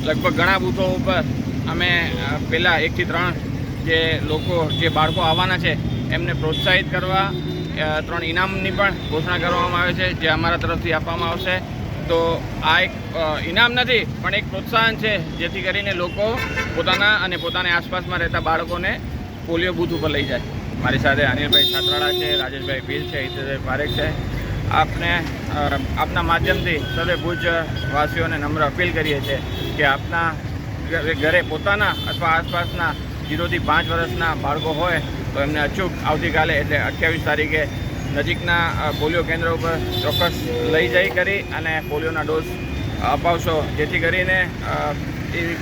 લગભગ ઘણા બૂથો ઉપર અમે પહેલાં 1 થી 3 જે લોકો જે બાળકો આવવાના છે એમને પ્રોત્સાહિત કરવા 3 ઇનામની પણ ઘોષણા કરવામાં આવે છે, જે અમારા તરફથી આપવામાં આવશે. તો આ એક ઇનામ નથી પણ એક પ્રોત્સાહન છે, જેથી કરીને લોકો પોતાના અને પોતાની આસપાસમાં રહેતા બાળકોને પોલિયો બૂથ ઉપર લઈ જાય. મારી સાથે અનિલભાઈ છાત્રાળા છે, રાજેશભાઈ ભીલ છે, હિતેશભાઈ પારેખ છે. આપના માધ્યમથી સર્વે ભુજવાસીઓને નમ્ર અપીલ કરીએ છીએ કે આપના ઘરે પોતાના અથવા આસપાસના 0 થી 5 વર્ષના બાળકો હોય તો એમને અચૂક આવતીકાલે એટલે 28 તારીખે નજીકના પોલિયો કેન્દ્ર ઉપર ચોક્કસ લઈ જઈ કરી અને પોલિયોના ડોઝ અપાવશો, જેથી કરીને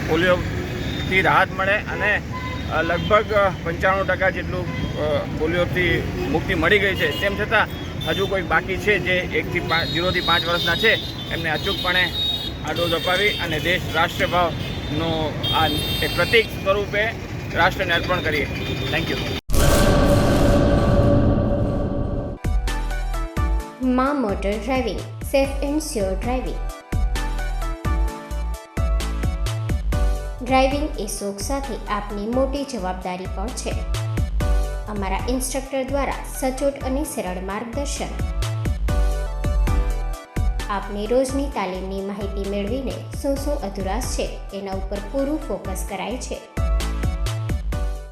પોલિયોથી રાહત મળે અને લગભગ 95% જેટલું પોલિયોથી મુક્તિ મળી ગઈ છે. તેમ છતાં હજુ કોઈ બાકી છે જે 0 થી 5 વર્ષના છે, એમને અચૂકપણે આ ડોઝ અપાવી અને રાષ્ટ્રભાવનું આ એક પ્રતીક સ્વરૂપે રાષ્ટ્રને અર્પણ કરીએ. Thank you. માં motor driving, safe and sure driving. Driving એ શોખ સાથે આપની મોટી જવાબદારી પણ છે. અમારા ઇન્સ્ટ્રક્ટર દ્વારા સચોટ અને સરળ માર્ગદર્શન. આપની રોજની તાલીમની માહિતી મેળવીને શું અધુરાશ છે એના ઉપર પૂરું ફોકસ કરાય છે.